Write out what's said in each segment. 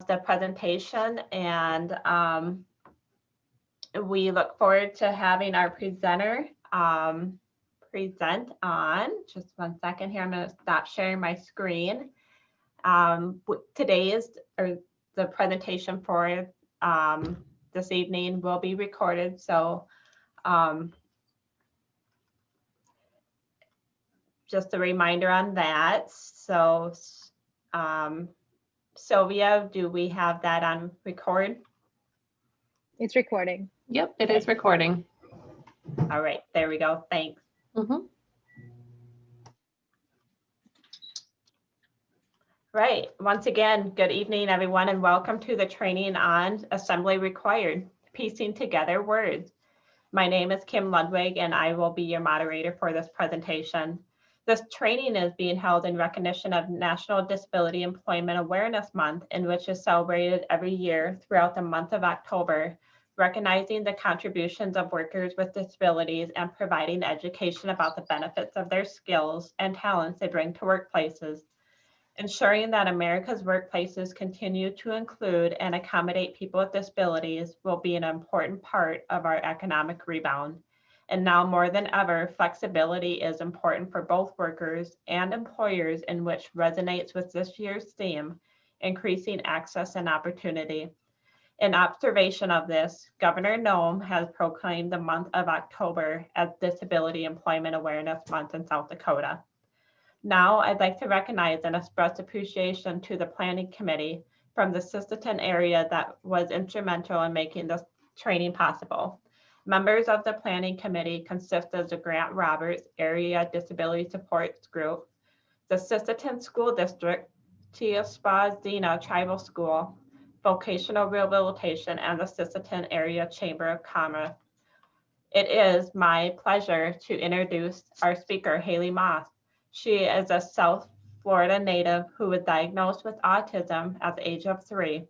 the presentation, and we look forward to having our presenter present on. Just 1 second here. I'm going to stop sharing my screen. Today is the presentation for this evening will be recorded. So just a reminder on that. So Sylvia, do we have that on record? It's recording. Yep, it is recording. All right, there we go. Thanks. Right. Once again, good evening, everyone, and welcome to the training on Assembly Required, Piecing Together Words. My name is Kim Ludwig, and I will be your moderator for this presentation. This training is being held in recognition of National Disability Employment Awareness Month, in which is celebrated every year throughout the month of October, recognizing the contributions of workers with disabilities and providing education about the benefits of their skills and talents they bring to workplaces. Ensuring that America's workplaces continue to include and accommodate people with disabilities will be an important part of our economic rebound. And now more than ever, flexibility is important for both workers and employers, in which resonates with this year's theme, increasing access and opportunity. In observation of this, Governor Noem has proclaimed the month of October as Disability Employment Awareness Month in South Dakota. Now, I'd like to recognize and express appreciation to the Planning Committee from the Sisseton area that was instrumental in making this training possible. Members of the Planning Committee consist of the Grant Roberts Area Disability Support Group, the Sisseton School District, Tiaspa-Zena Tribal School, Vocational Rehabilitation, and the Sisseton Area Chamber of Commerce. It is my pleasure to introduce our speaker, Haley Moss. She is a South Florida native who was diagnosed with autism at the age of 3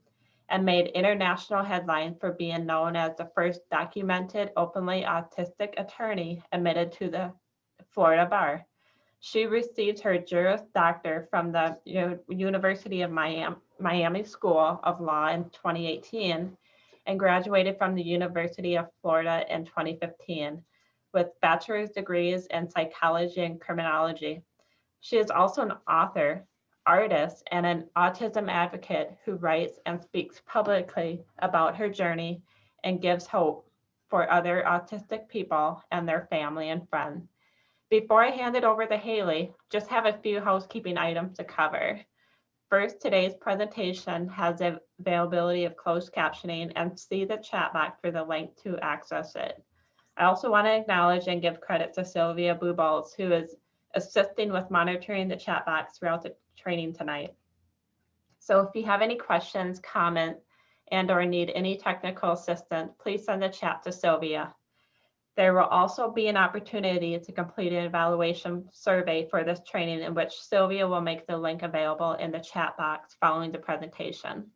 and made international headlines for being known as the first documented openly autistic attorney admitted to the Florida bar. She received her Juris Doctor from the University of Miami School of Law in 2018 and graduated from the University of Florida in 2015 with bachelor's degrees in psychology and criminology. She is also an author, artist, and an autism advocate who writes and speaks publicly about her journey and gives hope for other autistic people and their family and friends. Before I hand it over to Haley, just have a few housekeeping items to cover. First, today's presentation has the availability of closed captioning, and see the chat box for the link to access it. I also want to acknowledge and give credit to Sylvia Bubolz, who is assisting with monitoring the chat box throughout the training tonight. So if you have any questions, comments, and/or need any technical assistance, please send the chat to Sylvia. There will also be an opportunity to complete an evaluation survey for this training, in which Sylvia will make the link available in the chat box following the presentation.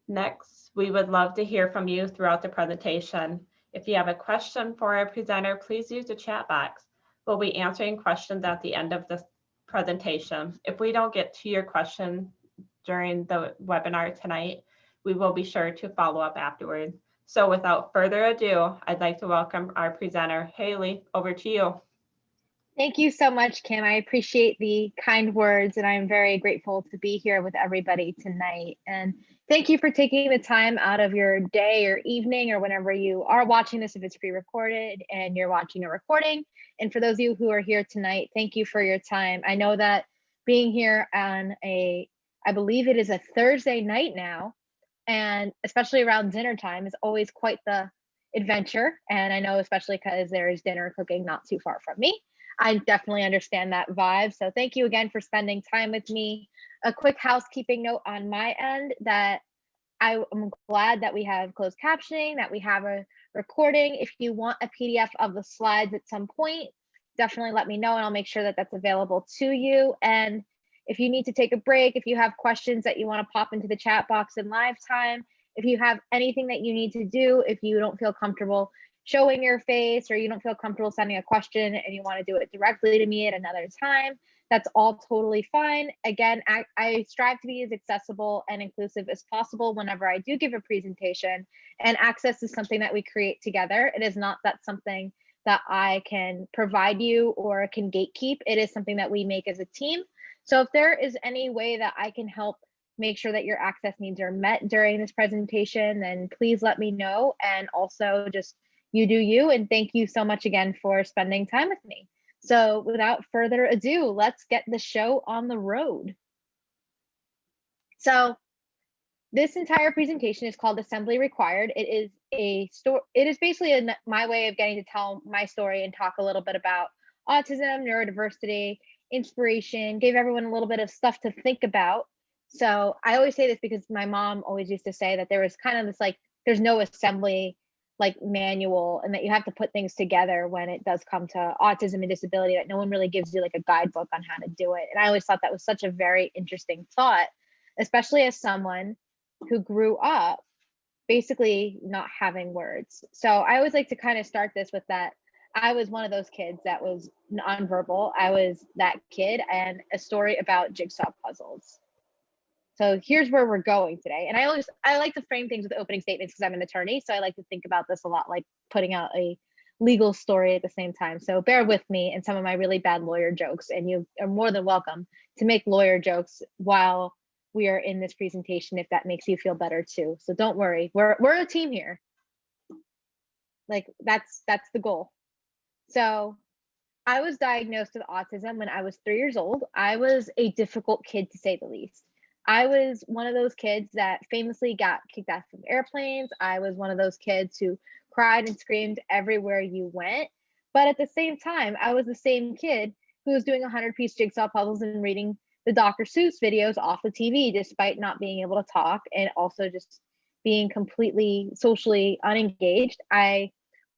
Next, we would love to hear from you throughout the presentation. If you have a question for our presenter, please use the chat box. We'll be answering questions at the end of this presentation. If we don't get to your question during the webinar tonight, we will be sure to follow up afterwards. So without further ado, I'd like to welcome our presenter. Haley, over to you. Thank you so much, Kim. I appreciate the kind words, and I'm very grateful to be here with everybody tonight. And thank you for taking the time out of your day or evening or whenever you are watching this, if it's pre-recorded and you're watching a recording. And for those of you who are here tonight, thank you for your time. I know that being here on I believe it is a Thursday night now, and especially around dinner time, is always quite the adventure. And I know especially because there is dinner cooking not too far from me. I definitely understand that vibe. So thank you again for spending time with me. A quick housekeeping note on my end that I am glad that we have closed captioning, that we have a recording. If you want a PDF of the slides at some point, definitely let me know and I'll make sure that that's available to you. And if you need to take a break, if you have questions that you want to pop into the chat box in live time, if you have anything that you need to do, if you don't feel comfortable showing your face or you don't feel comfortable sending a question and you want to do it directly to me at another time, That's all totally fine. Again, I strive to be as accessible and inclusive as possible whenever I do give a presentation, and access is something that we create together. It is not that something that I can provide you or can gatekeep. It is something that we make as a team. So if there is any way that I can help make sure that your access needs are met during this presentation, then please let me know. And also just you do you, and thank you so much again for spending time with me. So without further ado, let's get the show on the road. So this entire presentation is called Assembly Required. It is a story. It is basically my way of getting to tell my story and talk a little bit about autism, neurodiversity, inspiration, give everyone a little bit of stuff to think about. So I always say this because my mom always used to say that there was kind of this like, there's no assembly like manual, and that you have to put things together when it does come to autism and disability, that no one really gives you like a guidebook on how to do it. And I always thought that was such a very interesting thought, especially as someone who grew up basically not having words. So I always like to kind of start this with that. I was one of those kids that was nonverbal. I was that kid, and a story about jigsaw puzzles. So here's where we're going today. And I like to frame things with opening statements because I'm an attorney. So I like to think about this a lot, like putting out a legal story at the same time. So bear with me and some of my really bad lawyer jokes, and you are more than welcome to make lawyer jokes while we are in this presentation if that makes you feel better too. So don't worry, we're a team here. Like that's the goal. So I was diagnosed with autism when I was 3 years old. I was a difficult kid, to say the least. I was one of those kids that famously got kicked out from airplanes. I was one of those kids who cried and screamed everywhere you went. But at the same time, I was the same kid who was doing 100-piece jigsaw puzzles and reading the Dr. Seuss videos off the TV, despite not being able to talk, and also just being completely socially unengaged. I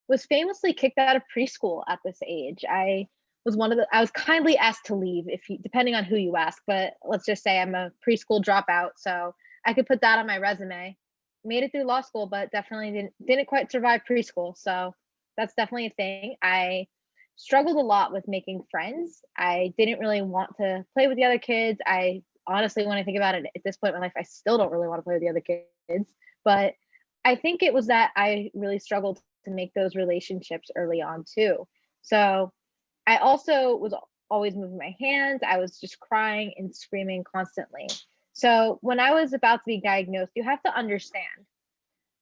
was famously kicked out of preschool at this age. I was kindly asked to leave, depending on who you ask, but let's just say I'm a preschool dropout, so I could put that on my resume. Made it through law school, but definitely didn't quite survive preschool. So that's definitely a thing. I struggled a lot with making friends. I didn't really want to play with the other kids. I honestly, when I think about it at this point in my life, I still don't really want to play with the other kids. But I think it was that I really struggled to make those relationships early on too. So I also was always moving my hands. I was just crying and screaming constantly. So when I was about to be diagnosed, you have to understand,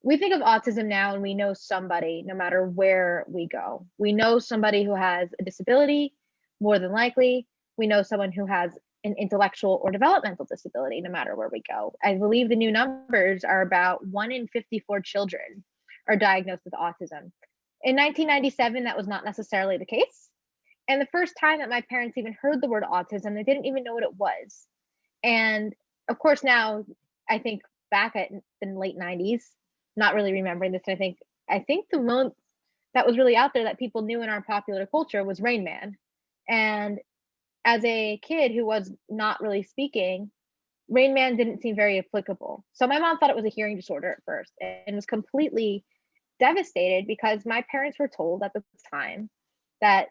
we think of autism now and we know somebody no matter where we go. We know somebody who has a disability, more than likely. We know someone who has an intellectual or developmental disability no matter where we go. I believe the new numbers are about 1 in 54 children are diagnosed with autism. In 1997, that was not necessarily the case. And the first time that my parents even heard the word autism, they didn't even know what it was. And of course, now I think back at the late 90s, not really remembering this. I think the most that was really out there that people knew in our popular culture was Rain Man. And as a kid who was not really speaking, Rain Man didn't seem very applicable. So my mom thought it was a hearing disorder at first and was completely devastated because my parents were told at the time that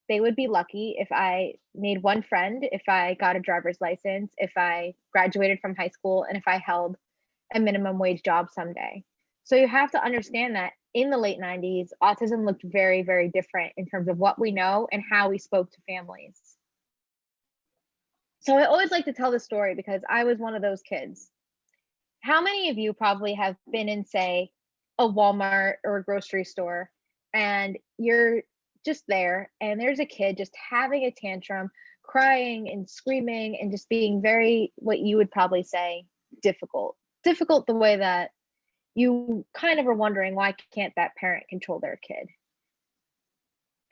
they would be lucky if I made one friend, if I got a driver's license, if I graduated from high school, and if I held a minimum wage job someday. So you have to understand that in the late 90s, autism looked very, very different in terms of what we know and how we spoke to families. So I always like to tell this story because I was one of those kids. How many of you probably have been in, say, a Walmart or a grocery store, and you're just there and there's a kid just having a tantrum, crying and screaming and just being very, what you would probably say, difficult the way that you kind of are wondering, why can't that parent control their kid?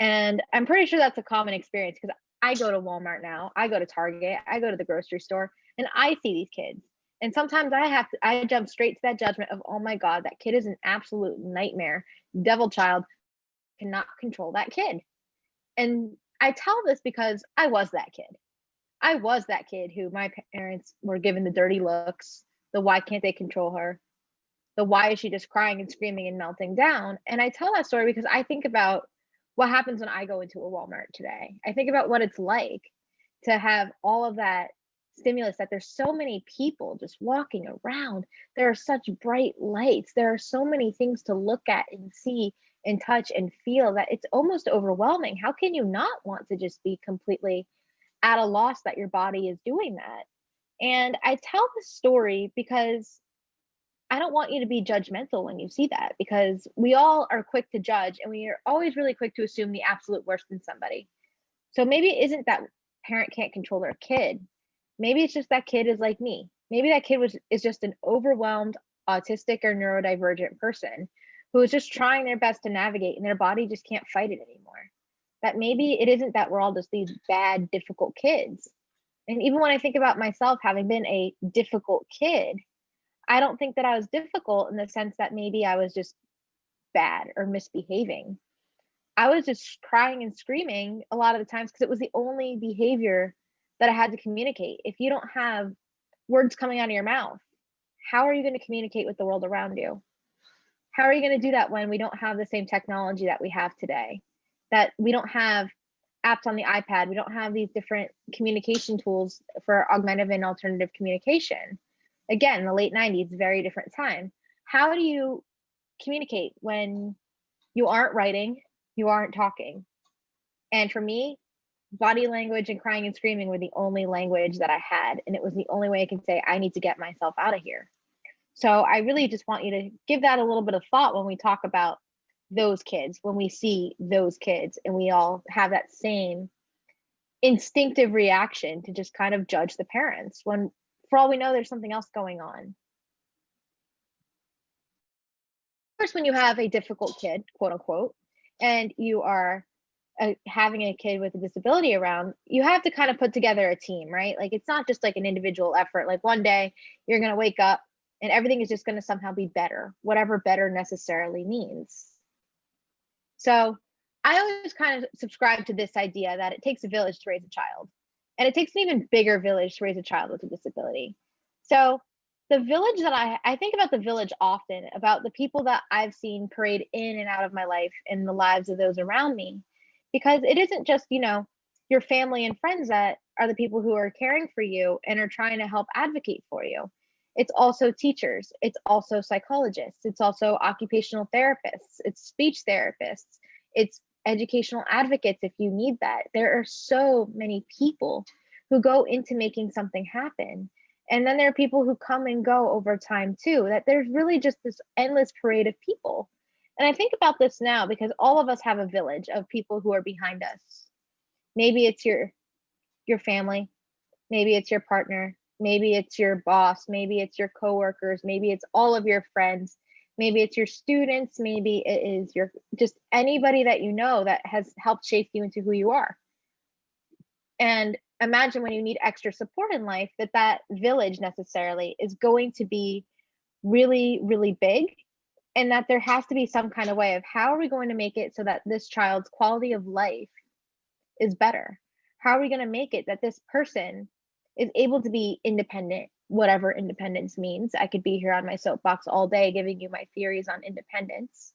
And I'm pretty sure that's a common experience because I go to Walmart now, I go to Target, I go to the grocery store, and I see these kids. And sometimes I jump straight to that judgment of, oh my God, that kid is an absolute nightmare, devil child, cannot control that kid. And I tell this because I was that kid. I was that kid who my parents were given the dirty looks, the why can't they control her, the why is she just crying and screaming and melting down. And I tell that story because I think about what happens when I go into a Walmart today. I think about what it's like to have all of that stimulus, that there's so many people just walking around. There are such bright lights. There are so many things to look at and see and touch and feel that it's almost overwhelming. How can you not want to just be completely at a loss that your body is doing that? And I tell this story because I don't want you to be judgmental when you see that, because we all are quick to judge and we are always really quick to assume the absolute worst in somebody. So maybe it isn't that parent can't control their kid. Maybe it's just that kid is like me. Maybe that kid is just an overwhelmed autistic or neurodivergent person who is just trying their best to navigate and their body just can't fight it anymore. That maybe it isn't that we're all just these bad, difficult kids. And even when I think about myself having been a difficult kid, I don't think that I was difficult in the sense that maybe I was just bad or misbehaving. I was just crying and screaming a lot of the times because it was the only behavior that I had to communicate. If you don't have words coming out of your mouth, how are you going to communicate with the world around you? How are you going to do that when we don't have the same technology that we have today? That we don't have apps on the iPad, we don't have these different communication tools for augmentative and alternative communication. Again, the late 90s, very different time. How do you communicate when you aren't writing, you aren't talking? And for me, body language and crying and screaming were the only language that I had. And it was the only way I can say, I need to get myself out of here. So I really just want you to give that a little bit of thought when we talk about those kids, when we see those kids, and we all have that same instinctive reaction to just kind of judge the parents when, for all we know, there's something else going on. Of course, when you have a difficult kid, quote unquote, and you are having a kid with a disability around, you have to kind of put together a team, right? Like it's not just like an individual effort. Like one day you're going to wake up and everything is just going to somehow be better, whatever better necessarily means. So I always kind of subscribe to this idea that it takes a village to raise a child, and it takes an even bigger village to raise a child with a disability. So the village that I think about the village often, about the people that I've seen parade in and out of my life and the lives of those around me, because it isn't just, your family and friends that are the people who are caring for you and are trying to help advocate for you. It's also teachers, it's also psychologists, it's also occupational therapists, it's speech therapists, it's educational advocates if you need that. There are so many people who go into making something happen. And then there are people who come and go over time too, that there's really just this endless parade of people. And I think about this now because all of us have a village of people who are behind us. Maybe it's your family, maybe it's your partner, maybe it's your boss, maybe it's your coworkers, maybe it's all of your friends, maybe it's your students, maybe it is your just anybody that you know that has helped shape you into who you are. And imagine when you need extra support in life, that village necessarily is going to be really, really big, and that there has to be some kind of way of how are we going to make it so that this child's quality of life is better? How are we going to make it that this person is able to be independent, whatever independence means? I could be here on my soapbox all day giving you my theories on independence,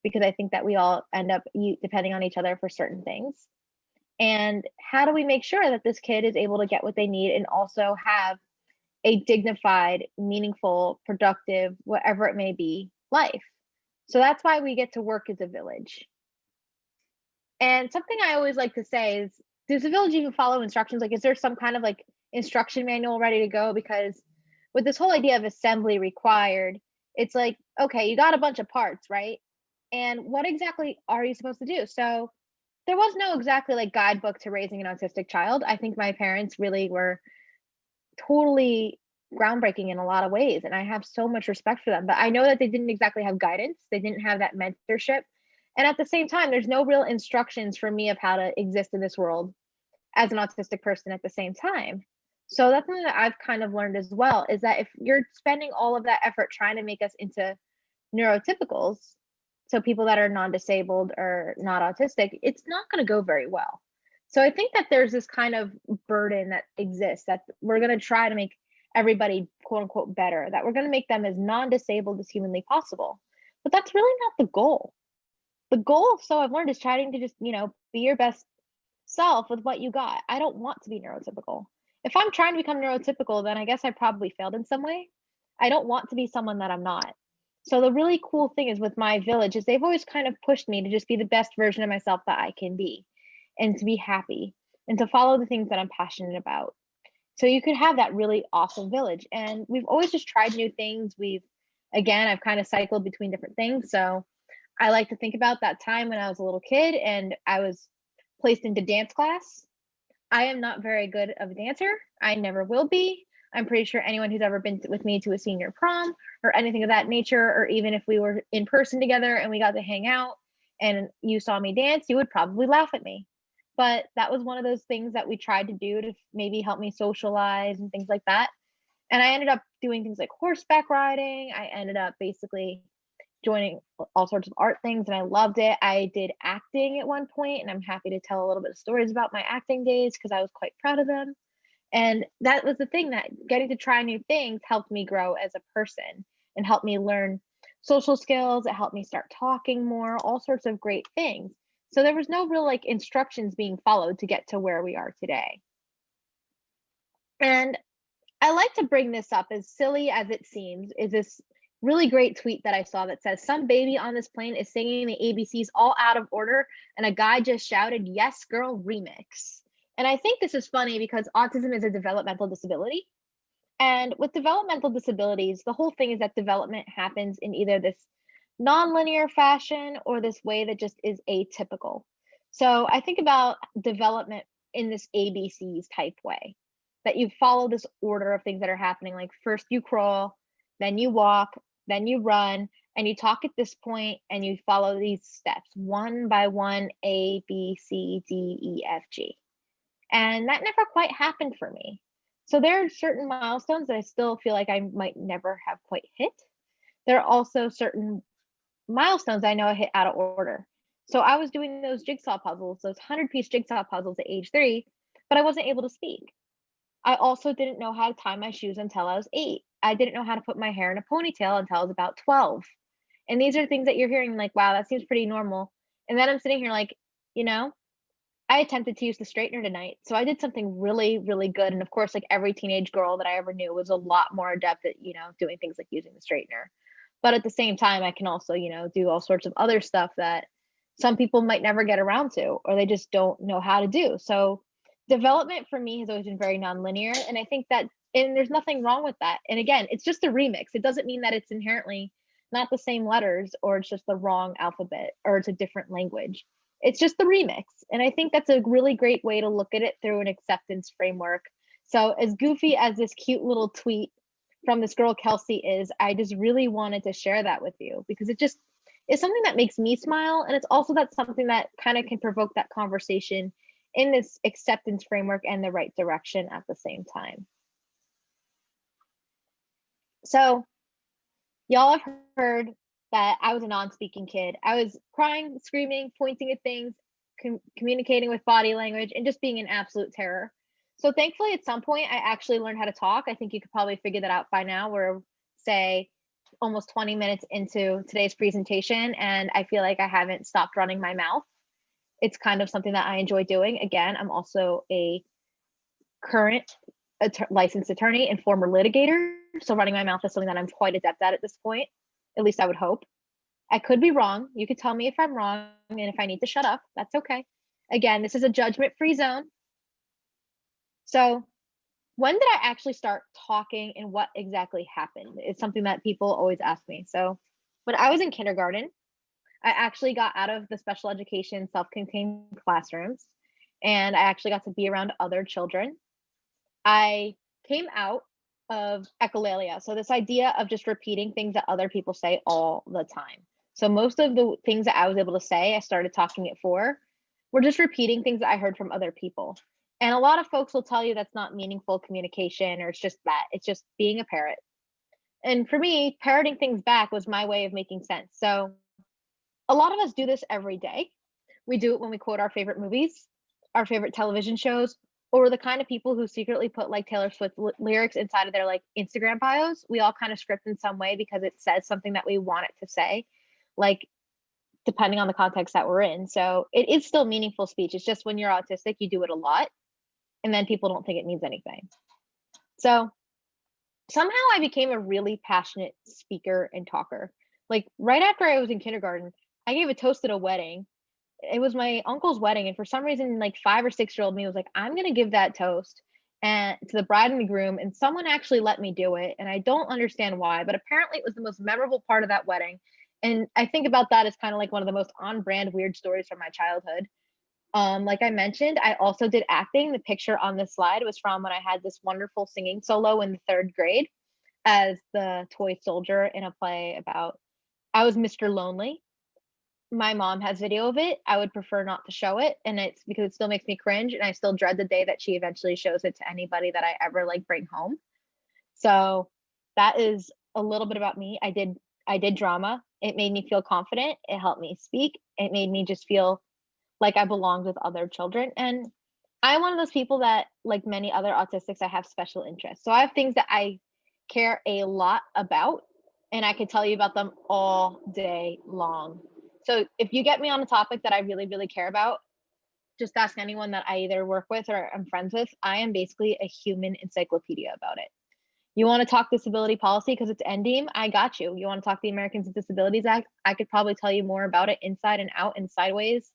because I think that we all end up depending on each other for certain things. And how do we make sure that this kid is able to get what they need and also have a dignified, meaningful, productive, whatever it may be, life? So that's why we get to work as a village. And something I always like to say is, does the village even follow instructions? Like, is there some kind of like instruction manual ready to go? Because with this whole idea of assembly required, it's like, okay, you got a bunch of parts, right? And what exactly are you supposed to do? So there was no exactly like guidebook to raising an autistic child. I think my parents really were totally groundbreaking in a lot of ways, and I have so much respect for them. But I know that they didn't exactly have guidance. They didn't have that mentorship. And at the same time, there's no real instructions for me of how to exist in this world as an autistic person at the same time. So that's something that I've kind of learned as well, is that if you're spending all of that effort trying to make us into neurotypicals, so people that are non-disabled or not autistic, it's not going to go very well. So I think that there's this kind of burden that exists, that we're going to try to make everybody quote unquote better, that we're going to make them as non-disabled as humanly possible. But that's really not the goal. The goal, so I've learned, is trying to just, be your best self with what you got. I don't want to be neurotypical. If I'm trying to become neurotypical, then I guess I probably failed in some way. I don't want to be someone that I'm not. So the really cool thing is with my village is they've always kind of pushed me to just be the best version of myself that I can be and to be happy and to follow the things that I'm passionate about. So you could have that really awesome village. And we've always just tried new things. I've kind of cycled between different things. So I like to think about that time when I was a little kid and I was placed into dance class. I am not very good of a dancer. I never will be. I'm pretty sure anyone who's ever been with me to a senior prom or anything of that nature, or even if we were in person together and we got to hang out and you saw me dance, you would probably laugh at me. But that was one of those things that we tried to do to maybe help me socialize and things like that. And I ended up doing things like horseback riding. I ended up basically joining all sorts of art things and I loved it. I did acting at one point and I'm happy to tell a little bit of stories about my acting days because I was quite proud of them. And that was the thing, that getting to try new things helped me grow as a person and helped me learn social skills. It helped me start talking more, all sorts of great things. So there was no real like instructions being followed to get to where we are today. And I like to bring this up, as silly as it seems, is this really great tweet that I saw that says, "Some baby on this plane is singing the ABCs all out of order, and a guy just shouted, 'Yes, girl, remix.'" And I think this is funny because autism is a developmental disability. And with developmental disabilities, the whole thing is that development happens in either this nonlinear fashion or this way that just is atypical. So I think about development in this ABCs type way, that you follow this order of things that are happening. Like first you crawl, then you walk, then you run, and you talk at this point, and you follow these steps one by one, A, B, C, D, E, F, G. And that never quite happened for me. So there are certain milestones that I still feel like I might never have quite hit. There are also certain milestones I know I hit out of order. So I was doing those jigsaw puzzles, those 100-piece jigsaw puzzles at age 3, but I wasn't able to speak. I also didn't know how to tie my shoes until I was 8. I didn't know how to put my hair in a ponytail until I was about 12. And these are things that you're hearing like, wow, that seems pretty normal. And then I'm sitting here like, you know, I attempted to use the straightener tonight. So I did something really, really good. And of course, like every teenage girl that I ever knew was a lot more adept at, doing things like using the straightener. But at the same time, I can also, do all sorts of other stuff that some people might never get around to, or they just don't know how to do. So development for me has always been very nonlinear. And I think that, and there's nothing wrong with that. And again, it's just a remix. It doesn't mean that it's inherently not the same letters, or it's just the wrong alphabet, or it's a different language. It's just the remix. And I think that's a really great way to look at it through an acceptance framework. So as goofy as this cute little tweet from this girl Kelsey is, I just really wanted to share that with you because it just is something that makes me smile. And it's also that something that kind of can provoke that conversation in this acceptance framework and the right direction at the same time. So y'all have heard that I was a non-speaking kid. I was crying, screaming, pointing at things, communicating with body language, and just being in absolute terror. So thankfully, at some point, I actually learned how to talk. I think you could probably figure that out by now. We're, say, almost 20 minutes into today's presentation, and I feel like I haven't stopped running my mouth. It's kind of something that I enjoy doing. Again, I'm also a current licensed attorney and former litigator. So running my mouth is something that I'm quite adept at this point. At least I would hope. I could be wrong. You could tell me if I'm wrong, and if I need to shut up, that's okay. Again, this is a judgment-free zone. So when did I actually start talking and what exactly happened? It's something that people always ask me. So when I was in kindergarten, I actually got out of the special education self-contained classrooms, and I actually got to be around other children. I came out of echolalia. So this idea of just repeating things that other people say all the time. So most of the things that I was able to say, I started talking at 4, were just repeating things that I heard from other people. And a lot of folks will tell you that's not meaningful communication, or it's just that. It's just being a parrot. And for me, parroting things back was my way of making sense. So a lot of us do this every day. We do it when we quote our favorite movies, our favorite television shows, or the kind of people who secretly put like Taylor Swift lyrics inside of their like Instagram bios. We all kind of script in some way because it says something that we want it to say. Like depending on the context that we're in. So it is still meaningful speech. It's just when you're autistic, you do it a lot, and then people don't think it means anything. So somehow I became a really passionate speaker and talker. Like right after I was in kindergarten, I gave a toast at a wedding. It was my uncle's wedding, and for some reason, like 5 or 6-year-old me was like, I'm gonna give that toast and to the bride and the groom, and someone actually let me do it. And I don't understand why, but apparently it was the most memorable part of that wedding. And I think about that as kind of like one of the most on-brand weird stories from my childhood. Like I mentioned, I also did acting. The picture on this slide was from when I had this wonderful singing solo in the 3rd grade as the toy soldier in a play about I was Mr. Lonely. My mom has video of it. I would prefer not to show it, and it's because it still makes me cringe, and I still dread the day that she eventually shows it to anybody that I ever like bring home. So that is a little bit about me. I did drama. It made me feel confident. It helped me speak. It made me just feel like I belonged with other children. And I'm one of those people that, like many other autistics, I have special interests. So I have things that I care a lot about, and I could tell you about them all day long. So if you get me on a topic that I really, really care about, just ask anyone that I either work with or I'm friends with. I am basically a human encyclopedia about it. You want to talk disability policy because it's NDEAM? I got you. You want to talk the Americans with Disabilities Act? I could probably tell you more about it inside and out and sideways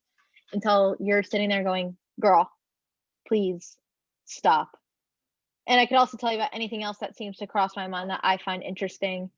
until you're sitting there going, girl, please stop. And I could also tell you about anything else that seems to cross my mind that I find interesting,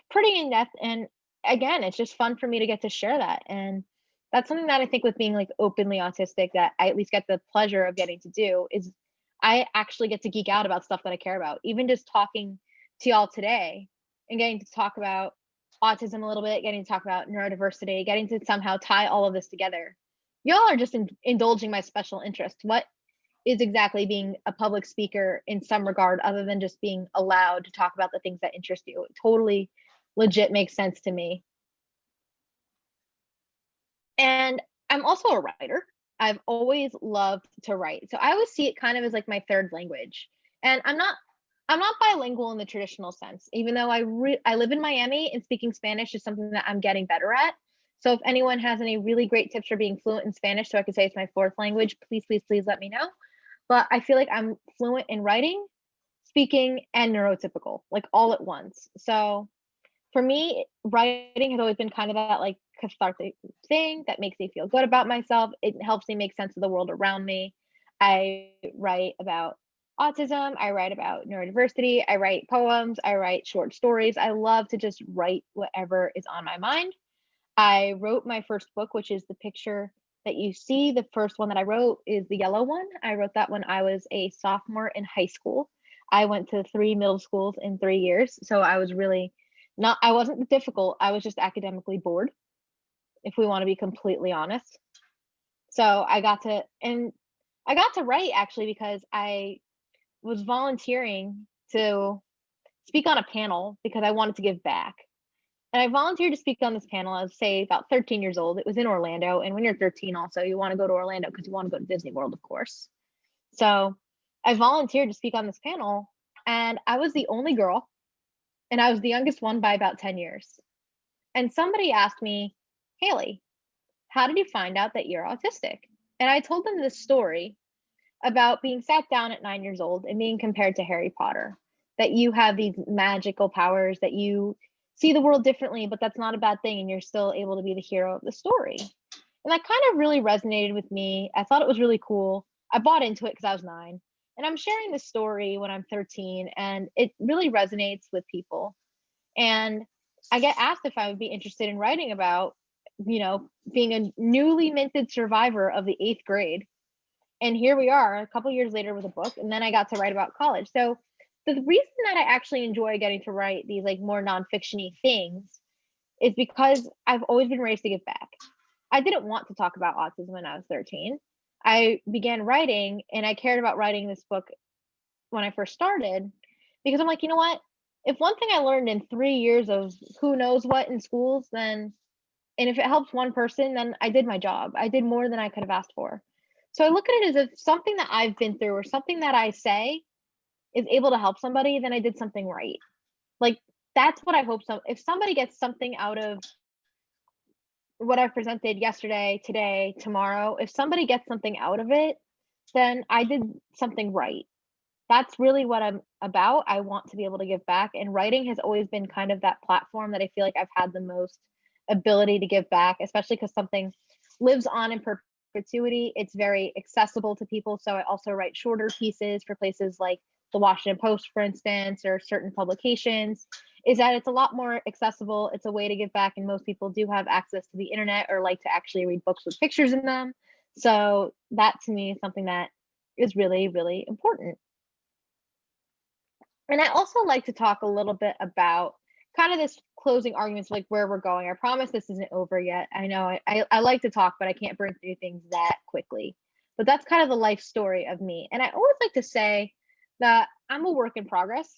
pretty in depth. And again, it's just fun for me to get to share that. And that's something that I think with being like openly autistic that I at least get the pleasure of getting to do is I actually get to geek out about stuff that I care about. Even just talking to y'all today and getting to talk about autism a little bit, getting to talk about neurodiversity, getting to somehow tie all of this together. Y'all are just indulging my special interest. What is exactly being a public speaker in some regard other than just being allowed to talk about the things that interest you? It totally legit makes sense to me. And I'm also a writer. I've always loved to write. So I always see it kind of as like my third language. And I'm not bilingual in the traditional sense, even though I live in Miami and speaking Spanish is something that I'm getting better at. So if anyone has any really great tips for being fluent in Spanish so I can say it's my 4th language, please, please, please let me know. But I feel like I'm fluent in writing, speaking, and neurotypical, like all at once. So for me, writing has always been kind of that like cathartic thing that makes me feel good about myself. It helps me make sense of the world around me. I write about autism, I write about neurodiversity, I write poems, I write short stories. I love to just write whatever is on my mind. I wrote my first book, which is the picture that you see. The first one that I wrote is the yellow one. I wrote that when I was a sophomore in high school. I went to 3 middle schools in 3 years. So I was really I wasn't difficult. I was just academically bored, if we want to be completely honest. So I got to write actually because I was volunteering to speak on a panel because I wanted to give back. And I volunteered to speak on this panel. I was say about 13 years old. It was in Orlando. And when you're 13 also, you want to go to Orlando because you want to go to Disney World, of course. So I volunteered to speak on this panel and I was the only girl and I was the youngest one by about 10 years. And somebody asked me, Haley, how did you find out that you're autistic? And I told them this story about being sat down at 9 years old and being compared to Harry Potter, that you have these magical powers, that you see the world differently, but that's not a bad thing. And you're still able to be the hero of the story. And that kind of really resonated with me. I thought it was really cool. I bought into it because I was 9. And I'm sharing this story when I'm 13, and it really resonates with people. And I get asked if I would be interested in writing about, being a newly minted survivor of the 8th grade. And here we are a couple years later with a book. And then I got to write about college. So the reason that I actually enjoy getting to write these like more nonfiction-y things is because I've always been raised to give back. I didn't want to talk about autism when I was 13. I began writing and I cared about writing this book when I first started because I'm like, you know what? If one thing I learned in 3 years of who knows what in schools, then, and if it helps one person, then I did my job. I did more than I could have asked for. So I look at it as if something that I've been through or something that I say is able to help somebody, then I did something right. Like that's what I hope. If somebody gets something out of what I've presented yesterday, today, tomorrow, if somebody gets something out of it, then I did something right. That's really what I'm about. I want to be able to give back, and writing has always been kind of that platform that I feel like I've had the most ability to give back, especially because something lives on in perpetuity. It's very accessible to people. So I also write shorter pieces for places like the Washington Post, for instance, or certain publications. Is that it's a lot more accessible. It's a way to give back, and most people do have access to the internet or like to actually read books with pictures in them. So that to me is something that is really, really important. And I also like to talk a little bit about kind of this closing arguments, like where we're going. I promise this isn't over yet. I know I like to talk, but I can't burn through things that quickly. But that's kind of the life story of me. And I always like to say that I'm a work in progress.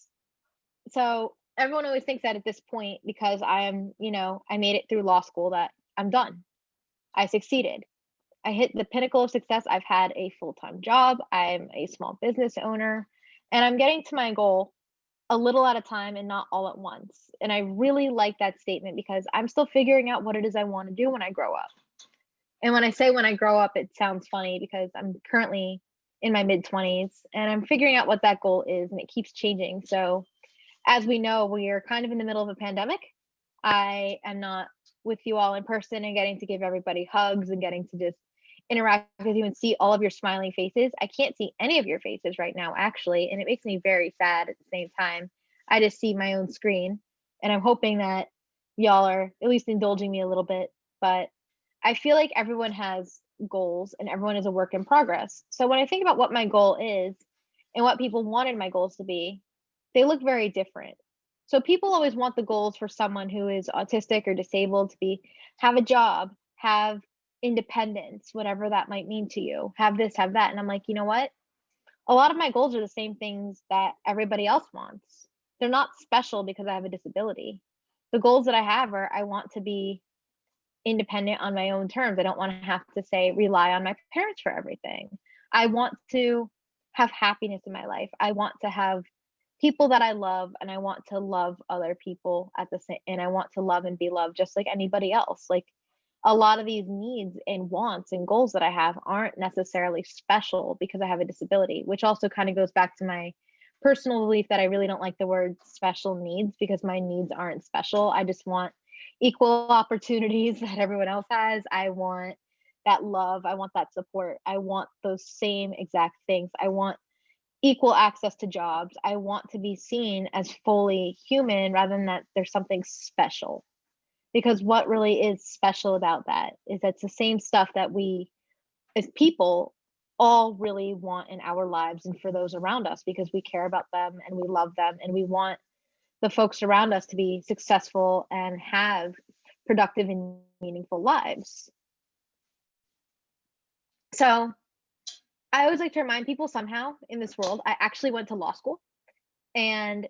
So everyone always thinks that at this point, because I am, I made it through law school, that I'm done. I succeeded. I hit the pinnacle of success. I've had a full time job. I'm a small business owner, and I'm getting to my goal a little at a time and not all at once. And I really like that statement because I'm still figuring out what it is I want to do when I grow up. And when I say when I grow up, it sounds funny because I'm currently in my mid 20s and I'm figuring out what that goal is, and it keeps changing. So, as we know, we are kind of in the middle of a pandemic. I am not with you all in person and getting to give everybody hugs and getting to just interact with you and see all of your smiling faces. I can't see any of your faces right now, actually, and it makes me very sad at the same time. I just see my own screen, and I'm hoping that y'all are at least indulging me a little bit. But I feel like everyone has goals and everyone is a work in progress. So when I think about what my goal is and what people wanted my goals to be, they look very different. So people always want the goals for someone who is autistic or disabled to be have a job, have independence, whatever that might mean to you, have this, have that. And I'm like, you know what? A lot of my goals are the same things that everybody else wants. They're not special because I have a disability. The goals that I have are I want to be independent on my own terms. I don't want to have to say rely on my parents for everything. I want to have happiness in my life. I want to have people that I love, and I want to love other people at the same, and I want to love and be loved just like anybody else. Like a lot of these needs and wants and goals that I have aren't necessarily special because I have a disability, which also kind of goes back to my personal belief that I really don't like the word special needs because my needs aren't special. I just want equal opportunities that everyone else has. I want that love. I want that support. I want those same exact things. I want equal access to jobs. I want to be seen as fully human rather than that there's something special. Because what really is special about that is that's the same stuff that we as people all really want in our lives and for those around us because we care about them and we love them and we want the folks around us to be successful and have productive and meaningful lives. So I always like to remind people somehow in this world, I actually went to law school. And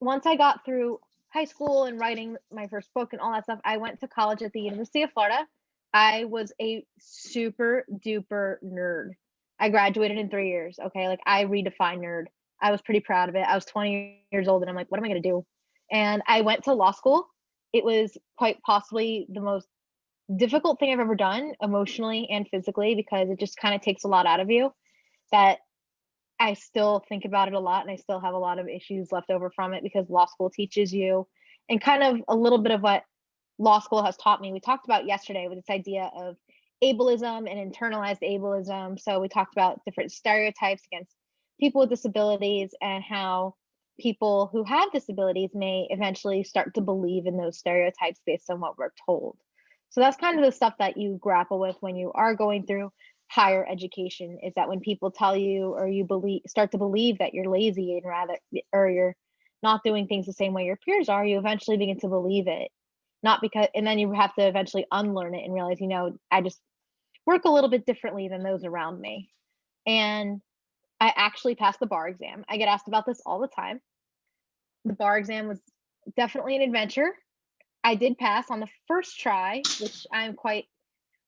once I got through high school and writing my first book and all that stuff, I went to college at the University of Florida. I was a super duper nerd. I graduated in 3 years. Okay. Like I redefined nerd. I was pretty proud of it. I was 20 years old and I'm like, what am I going to do? And I went to law school. It was quite possibly the most difficult thing I've ever done emotionally and physically because it just kind of takes a lot out of you that I still think about it a lot and I still have a lot of issues left over from it because law school teaches you and kind of a little bit of what law school has taught me. We talked about yesterday with this idea of ableism and internalized ableism. So we talked about different stereotypes against people with disabilities and how people who have disabilities may eventually start to believe in those stereotypes based on what we're told. So that's kind of the stuff that you grapple with when you are going through higher education is that when people tell you or you believe start to believe that you're lazy and rather or you're not doing things the same way your peers are, you eventually begin to believe it. Not because and then you have to eventually unlearn it and realize, I just work a little bit differently than those around me. And I actually passed the bar exam. I get asked about this all the time. The bar exam was definitely an adventure. I did pass on the first try, which I'm quite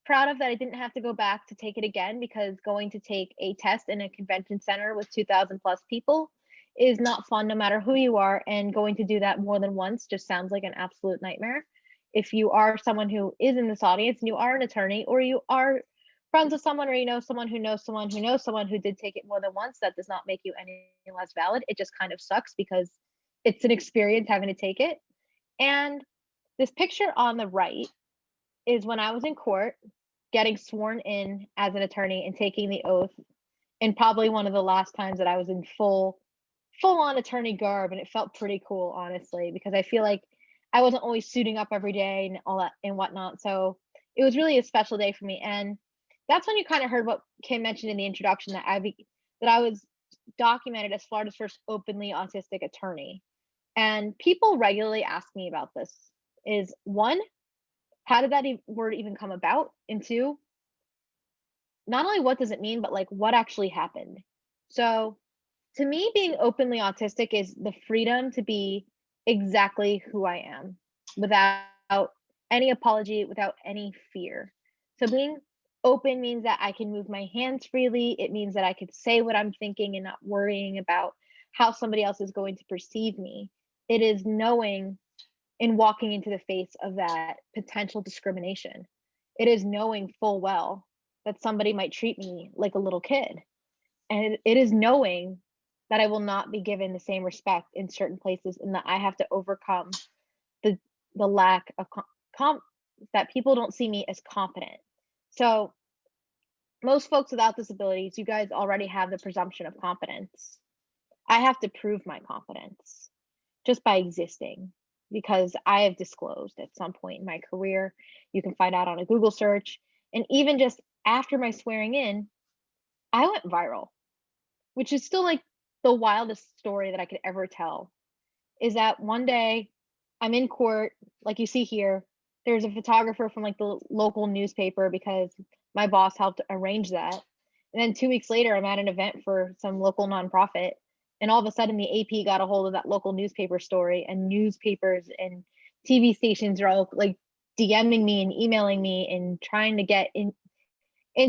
proud of that I didn't have to go back to take it again because going to take a test in a convention center with 2,000 plus people is not fun no matter who you are. And going to do that more than once just sounds like an absolute nightmare. if you are someone who is in this audience and you are an attorney, or you are friends with someone, or you know someone who knows someone who knows someone who did take it more than once, that does not make you any less valid. It just kind of sucks because it's an experience having to take it. And this picture on the right is when I was in court getting sworn in as an attorney and taking the oath, and probably one of the last times that I was in full on attorney garb, and it felt pretty cool, honestly, because I feel like I wasn't always suiting up every day and all that and whatnot. So it was really a special day for me. And that's when you kind of heard what Kim mentioned in the introduction, that I was documented as Florida's first openly autistic attorney. And people regularly ask me about this. Is one, how did that word even come about? And two, not only what does it mean, but like what actually happened? So to me, being openly autistic is the freedom to be exactly who I am without any apology, without any fear. So being open means that I can move my hands freely. It means that I could say what I'm thinking and not worrying about how somebody else is going to perceive me. It is knowing and walking into the face of that potential discrimination. It is knowing full well that somebody might treat me like a little kid. And it is knowing that I will not be given the same respect in certain places, and that I have to overcome the lack of that people don't see me as competent. So most folks without disabilities, you guys already have the presumption of competence. I have to prove my competence just by existing, because I have disclosed at some point in my career. You can find out on a Google search. And even just after my swearing in, I went viral, which is still like the wildest story that I could ever tell. Is that one day I'm in court, like you see here, there's a photographer from like the local newspaper because my boss helped arrange that. And then 2 weeks later, I'm at an event for some local nonprofit. And all of a sudden, the AP got a hold of that local newspaper story, and newspapers and TV stations are all like DMing me and emailing me and trying to get in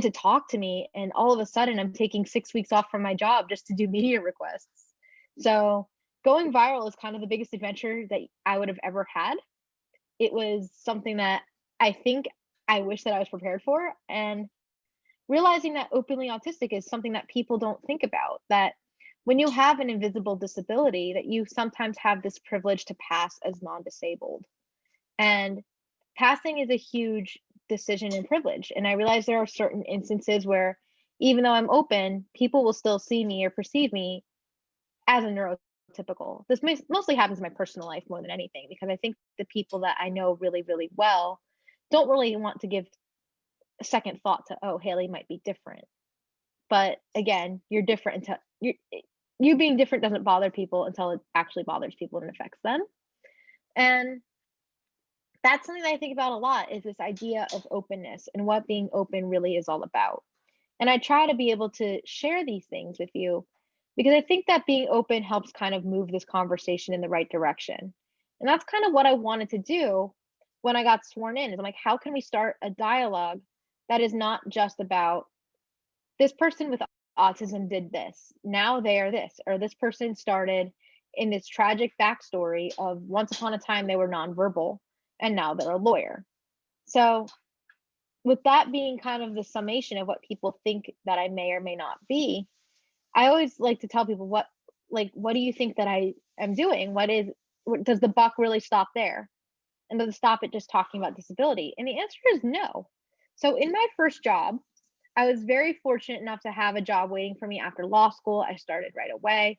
to talk to me. And all of a sudden, I'm taking 6 weeks off from my job just to do media requests. So going viral is kind of the biggest adventure that I would have ever had. It was something that I think I wish that I was prepared for. And realizing that openly autistic is something that people don't think about, that when you have an invisible disability, that you sometimes have this privilege to pass as non-disabled. And passing is a huge decision and privilege. And I realize there are certain instances where, even though I'm open, people will still see me or perceive me as a neurotypical. This mostly happens in my personal life more than anything, because I think the people that I know really, really well don't really want to give a second thought to, oh, Haley might be different. But again, you're different until you being different doesn't bother people until it actually bothers people and affects them. And that's something that I think about a lot, is this idea of openness and what being open really is all about. And I try to be able to share these things with you because I think that being open helps kind of move this conversation in the right direction. And that's kind of what I wanted to do when I got sworn in, is I'm like, how can we start a dialogue that is not just about this person with autism did this, now they are this, or this person started in this tragic backstory of once upon a time they were nonverbal and now they're a lawyer. So with that being kind of the summation of what people think that I may or may not be, I always like to tell people, what do you think that I am doing? Does the buck really stop there? And does it stop at just talking about disability? And the answer is no. So in my first job, I was very fortunate enough to have a job waiting for me after law school. I started right away.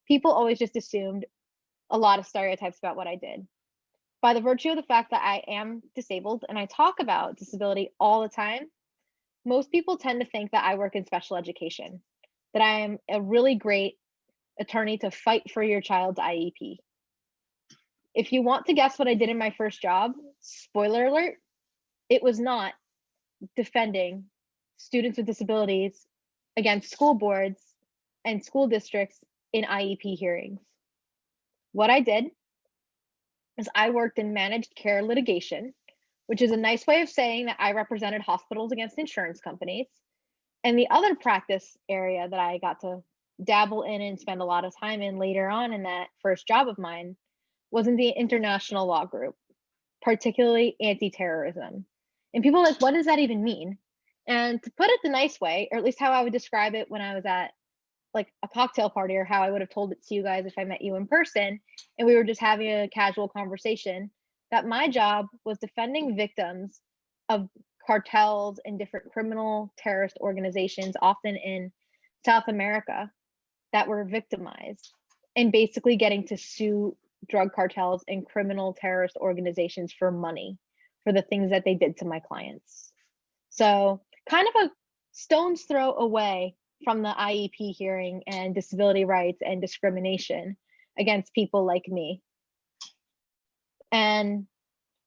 People always just assumed a lot of stereotypes about what I did. By the virtue of the fact that I am disabled and I talk about disability all the time, most people tend to think that I work in special education, that I am a really great attorney to fight for your child's IEP. If you want to guess what I did in my first job, spoiler alert, it was not defending students with disabilities against school boards and school districts in IEP hearings. What I did is I worked in managed care litigation, which is a nice way of saying that I represented hospitals against insurance companies. And the other practice area that I got to dabble in and spend a lot of time in later on in that first job of mine was in the international law group. particularly anti-terrorism. And people are like, what does that even mean? And to put it the nice way, or at least how I would describe it when I was at like a cocktail party, or how I would have told it to you guys if I met you in person and we were just having a casual conversation, that my job was defending victims of cartels and different criminal terrorist organizations, often in South America, that were victimized, and basically getting to sue drug cartels and criminal terrorist organizations for money for the things that they did to my clients. So kind of a stone's throw away from the IEP hearing and disability rights and discrimination against people like me. And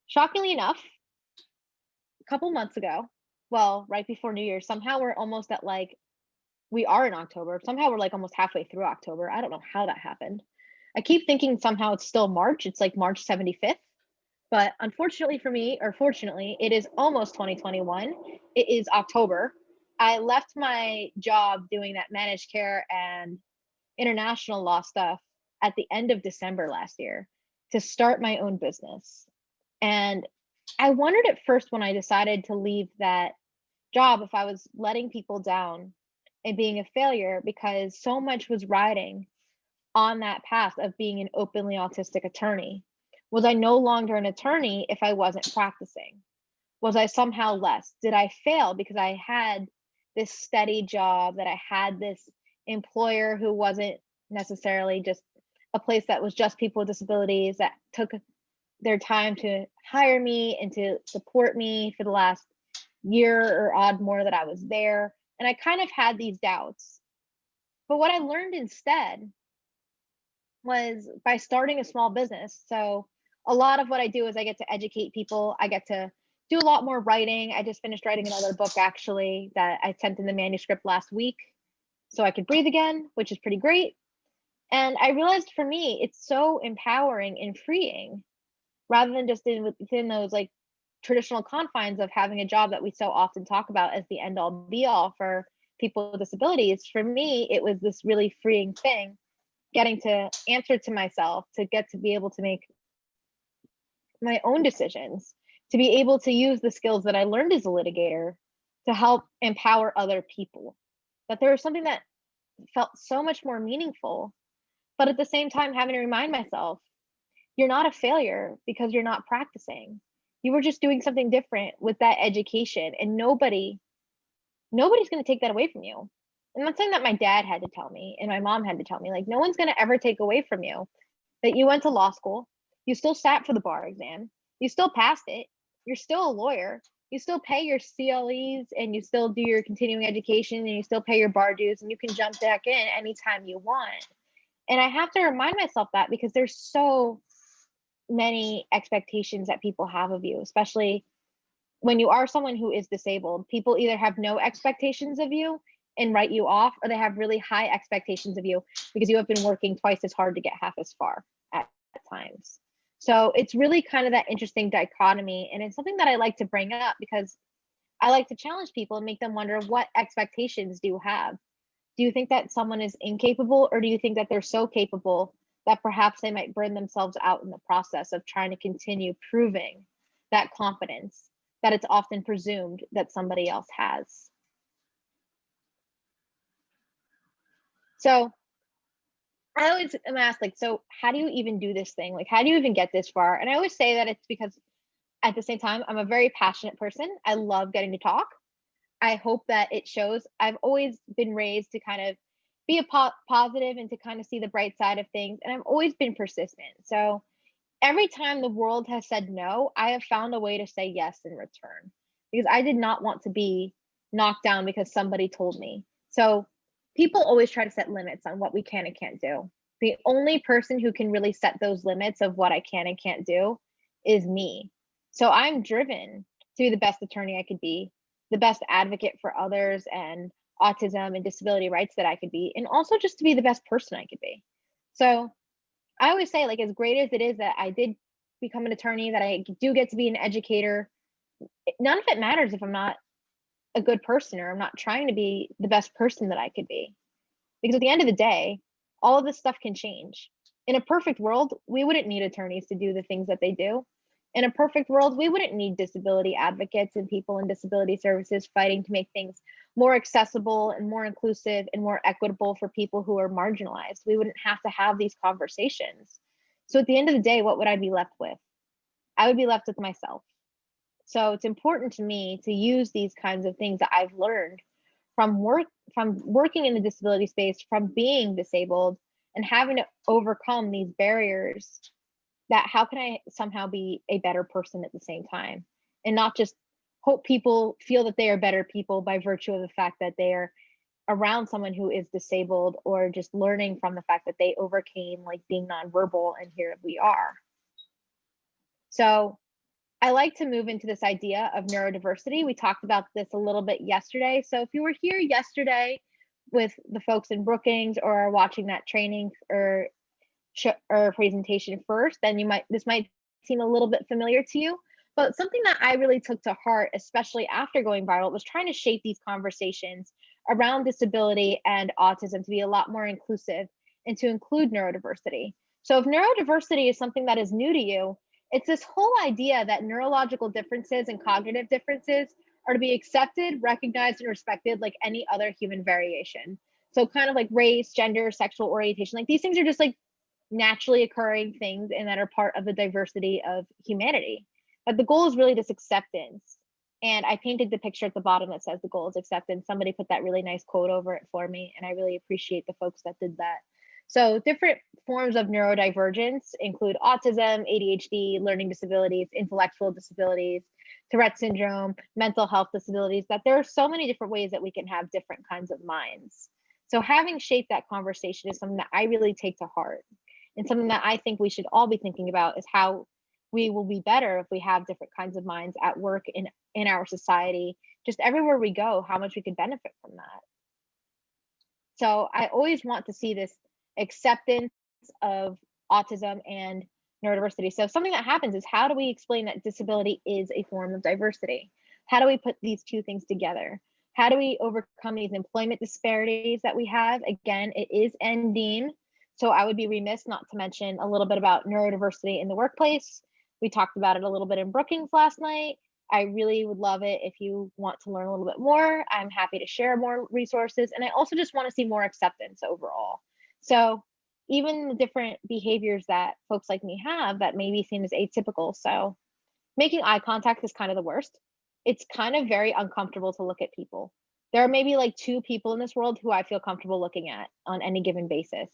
shockingly enough, a couple months ago, well, right before New Year's, somehow we're almost at like, we are in October. Somehow we're like almost halfway through October. I don't know how that happened. I keep thinking somehow it's still March. It's like March 75th. But unfortunately for me, or fortunately, it is almost 2021. It is October. I left my job doing that managed care and international law stuff at the end of December last year to start my own business. And I wondered at first when I decided to leave that job if I was letting people down and being a failure, because so much was riding on that path of being an openly autistic attorney. Was I no longer an attorney if I wasn't practicing? Was I somehow less? Did I fail because I had this steady job, that I had this employer who wasn't necessarily just a place that was just people with disabilities, that took their time to hire me and to support me for the last year or odd more that I was there? And I kind of had these doubts. But what I learned instead was by starting a small business. So a lot of what I do is I get to educate people. I get to do a lot more writing. I just finished writing another book actually that I sent in the manuscript last week so I could breathe again, which is pretty great. And I realized for me, it's so empowering and freeing, rather than just within those like traditional confines of having a job that we so often talk about as the end all be all for people with disabilities. For me, it was this really freeing thing, getting to answer to myself, to get to be able to make my own decisions, to be able to use the skills that I learned as a litigator to help empower other people. That there was something that felt so much more meaningful, but at the same time having to remind myself, you're not a failure because you're not practicing. You were just doing something different with that education, and nobody's going to take that away from you. I'm not saying that my dad had to tell me and my mom had to tell me, like, no one's going to ever take away from you that you went to law school, you still sat for the bar exam, you still passed it, you're still a lawyer, you still pay your CLEs, and you still do your continuing education, and you still pay your bar dues, and you can jump back in anytime you want. And I have to remind myself that, because there's so many expectations that people have of you, especially when you are someone who is disabled. People either have no expectations of you and write you off, or they have really high expectations of you because you have been working twice as hard to get half as far at times. So it's really kind of that interesting dichotomy. And it's something that I like to bring up because I like to challenge people and make them wonder, what expectations do you have? Do you think that someone is incapable, or do you think that they're so capable that perhaps they might burn themselves out in the process of trying to continue proving that competence that it's often presumed that somebody else has? So I always am asked, like, so how do you even do this thing? Like, how do you even get this far? And I always say that it's because at the same time, I'm a very passionate person. I love getting to talk. I hope that it shows. I've always been raised to kind of be a positive and to kind of see the bright side of things. And I've always been persistent. So every time the world has said no, I have found a way to say yes in return, because I did not want to be knocked down because somebody told me. So people always try to set limits on what we can and can't do. The only person who can really set those limits of what I can and can't do is me. So I'm driven to be the best attorney I could be, the best advocate for others and autism and disability rights that I could be, and also just to be the best person I could be. So I always say, like, as great as it is that I did become an attorney, that I do get to be an educator, none of it matters if I'm not a good person, or I'm not trying to be the best person that I could be. Because at the end of the day, all of this stuff can change. In a perfect world, we wouldn't need attorneys to do the things that they do. In a perfect world, we wouldn't need disability advocates and people in disability services fighting to make things more accessible and more inclusive and more equitable for people who are marginalized. We wouldn't have to have these conversations. So at the end of the day, what would I be left with? I would be left with myself. So it's important to me to use these kinds of things that I've learned from working in the disability space, from being disabled and having to overcome these barriers, that how can I somehow be a better person at the same time and not just hope people feel that they are better people by virtue of the fact that they are around someone who is disabled, or just learning from the fact that they overcame like being nonverbal and here we are. So I like to move into this idea of neurodiversity. We talked about this a little bit yesterday. So if you were here yesterday with the folks in Brookings or are watching that training or presentation first, then this might seem a little bit familiar to you. But something that I really took to heart, especially after going viral, was trying to shape these conversations around disability and autism to be a lot more inclusive and to include neurodiversity. So if neurodiversity is something that is new to you, it's this whole idea that neurological differences and cognitive differences are to be accepted, recognized, and respected like any other human variation. So kind of like race, gender, sexual orientation, like these things are just like naturally occurring things and that are part of the diversity of humanity. But the goal is really this acceptance. And I painted the picture at the bottom that says the goal is acceptance. Somebody put that really nice quote over it for me, and I really appreciate the folks that did that. So different forms of neurodivergence include autism, ADHD, learning disabilities, intellectual disabilities, Tourette syndrome, mental health disabilities, that there are so many different ways that we can have different kinds of minds. So having shaped that conversation is something that I really take to heart. And something that I think we should all be thinking about is how we will be better if we have different kinds of minds at work in our society, just everywhere we go, how much we could benefit from that. So I always want to see this acceptance of autism and neurodiversity. So something that happens is, how do we explain that disability is a form of diversity? How do we put these two things together? How do we overcome these employment disparities that we have? Again, it is NDEAM. So I would be remiss not to mention a little bit about neurodiversity in the workplace. We talked about it a little bit in Brookings last night. I really would love it if you want to learn a little bit more. I'm happy to share more resources. And I also just want to see more acceptance overall. So even the different behaviors that folks like me have that maybe seem as atypical. So making eye contact is kind of the worst. It's kind of very uncomfortable to look at people. There are maybe like 2 people in this world who I feel comfortable looking at on any given basis.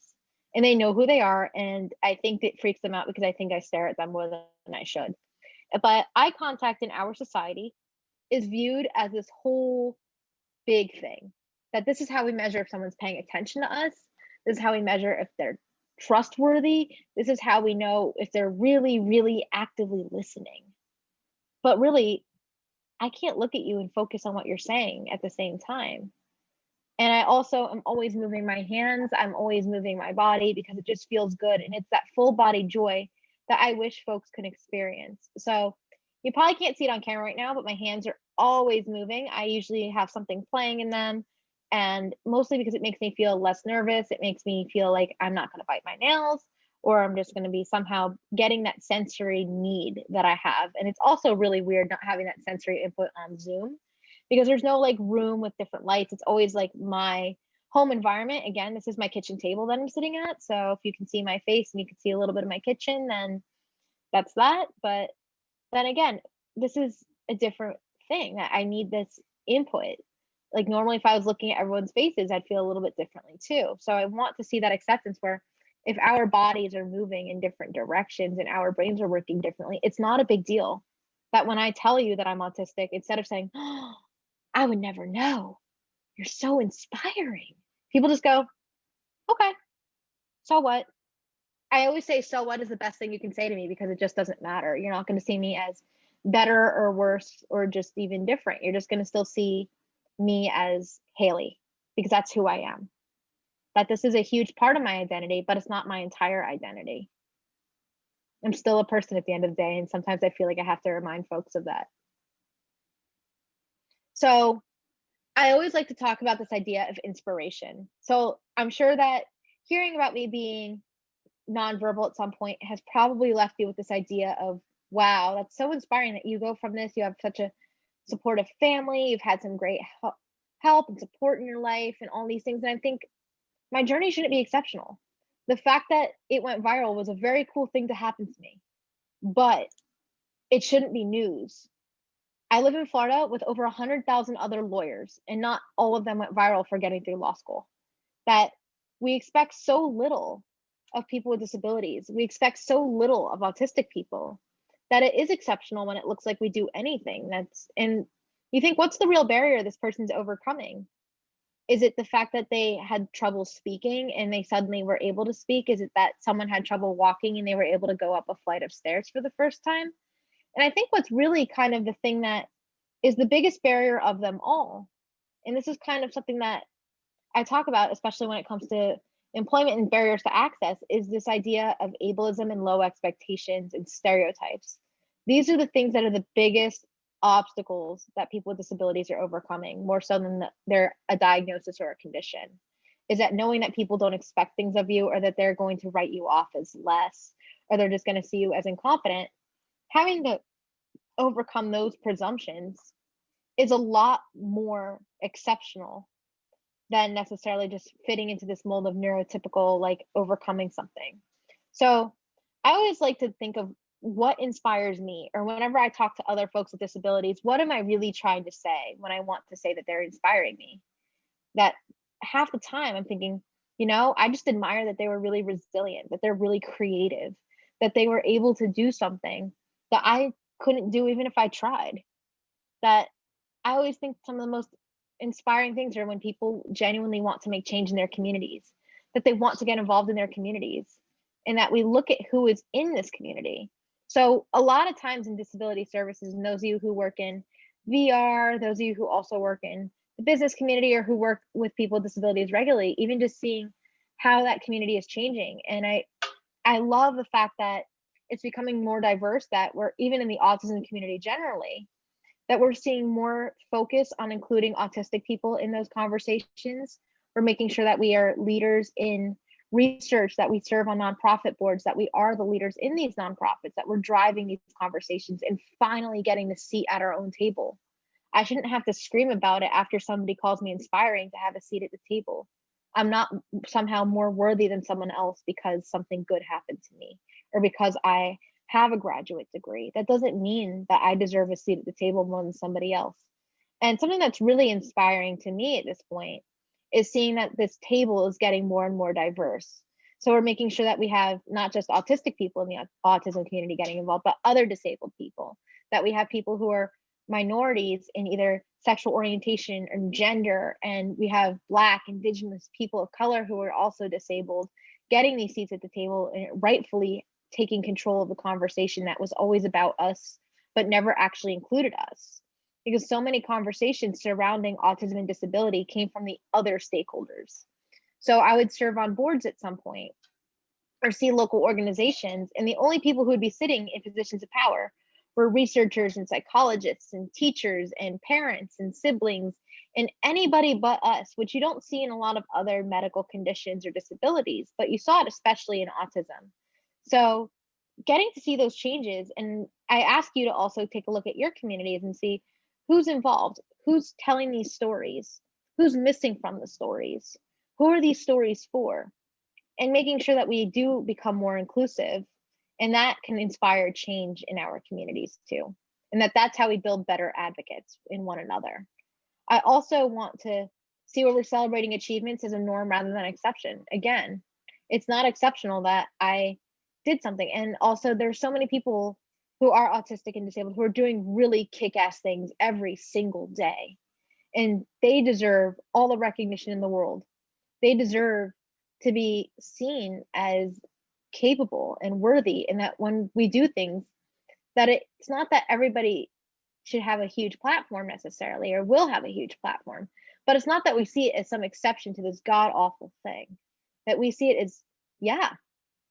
And they know who they are. And I think it freaks them out because I think I stare at them more than I should. But eye contact in our society is viewed as this whole big thing, that this is how we measure if someone's paying attention to us. This is how we measure if they're trustworthy. This is how we know if they're really, really actively listening. But really, I can't look at you and focus on what you're saying at the same time. And I also am always moving my hands. I'm always moving my body because it just feels good. And it's that full body joy that I wish folks could experience. So you probably can't see it on camera right now, but my hands are always moving. I usually have something playing in them. And mostly because it makes me feel less nervous. It makes me feel like I'm not going to bite my nails, or I'm just going to be somehow getting that sensory need that I have. And it's also really weird not having that sensory input on Zoom, because there's no like room with different lights. It's always like my home environment. Again, this is my kitchen table that I'm sitting at. So if you can see my face and you can see a little bit of my kitchen, then that's that. But then again, this is a different thing that I need this input. Like normally if I was looking at everyone's faces, I'd feel a little bit differently too. So I want to see that acceptance where if our bodies are moving in different directions and our brains are working differently, it's not a big deal. That when I tell you that I'm autistic, instead of saying, oh, I would never know, you're so inspiring, people just go, okay, so what? I always say, so what is the best thing you can say to me, because it just doesn't matter. You're not going to see me as better or worse or just even different. You're just going to still see me as Haley, because that's who I am. That this is a huge part of my identity, but it's not my entire identity. I'm still a person at the end of the day. And sometimes I feel like I have to remind folks of that. So I always like to talk about this idea of inspiration. So I'm sure that hearing about me being nonverbal at some point has probably left you with this idea of Wow, that's so inspiring that you go from this, you have such a supportive family, you've had some great help and support in your life and all these things. And I think my journey shouldn't be exceptional. The fact that it went viral was a very cool thing to happen to me, but it shouldn't be news. I live in Florida with over 100,000 other lawyers, and not all of them went viral for getting through law school. That we expect so little of people with disabilities. We expect so little of autistic people that it is exceptional when it looks like we do anything. And you think, what's the real barrier this person's overcoming? Is it the fact that they had trouble speaking and they suddenly were able to speak? Is it that someone had trouble walking and they were able to go up a flight of stairs for the first time? And I think what's really kind of the thing that is the biggest barrier of them all, and this is kind of something that I talk about, especially when it comes to employment and barriers to access, is this idea of ableism and low expectations and stereotypes. These are the things that are the biggest obstacles that people with disabilities are overcoming, more so than they're a diagnosis or a condition. Is that knowing that people don't expect things of you, or that they're going to write you off as less, or they're just going to see you as incompetent. Having to overcome those presumptions is a lot more exceptional than necessarily just fitting into this mold of neurotypical, like overcoming something. So I always like to think of what inspires me, or whenever I talk to other folks with disabilities, what am I really trying to say when I want to say that they're inspiring me? That half the time I'm thinking, I just admire that they were really resilient, that they're really creative, that they were able to do something that I couldn't do even if I tried. That I always think some of the most inspiring things are when people genuinely want to make change in their communities, that they want to get involved in their communities, and that we look at who is in this community. So, a lot of times in disability services, and those of you who work in VR, those of you who also work in the business community or who work with people with disabilities regularly, even just seeing how that community is changing. And I love the fact that it's becoming more diverse, that we're even in the autism community generally, that we're seeing more focus on including autistic people in those conversations. We're making sure that we are leaders in research, that we serve on nonprofit boards, that we are the leaders in these nonprofits, that we're driving these conversations and finally getting the seat at our own table. I shouldn't have to scream about it after somebody calls me inspiring to have a seat at the table. I'm not somehow more worthy than someone else because something good happened to me, or because I have a graduate degree. That doesn't mean that I deserve a seat at the table more than somebody else. And something that's really inspiring to me at this point is seeing that this table is getting more and more diverse. So we're making sure that we have not just autistic people in the autism community getting involved, but other disabled people, that we have people who are minorities in either sexual orientation and gender, and we have Black, Indigenous, people of color who are also disabled getting these seats at the table and rightfully taking control of the conversation that was always about us, but never actually included us. Because so many conversations surrounding autism and disability came from the other stakeholders. So I would serve on boards at some point or see local organizations, and the only people who would be sitting in positions of power were researchers and psychologists and teachers and parents and siblings and anybody but us, which you don't see in a lot of other medical conditions or disabilities, but you saw it especially in autism. So getting to see those changes, and I ask you to also take a look at your communities and see who's involved, who's telling these stories, who's missing from the stories, who are these stories for, and making sure that we do become more inclusive, and that can inspire change in our communities too, and that's how we build better advocates in one another. I also want to see where we're celebrating achievements as a norm rather than exception. Again, it's not exceptional that I did something. And also, there's so many people who are autistic and disabled who are doing really kick-ass things every single day. And they deserve all the recognition in the world. They deserve to be seen as capable and worthy, and that when we do things, that it's not that everybody should have a huge platform necessarily, or will have a huge platform, but it's not that we see it as some exception to this god awful thing. That we see it as, yeah,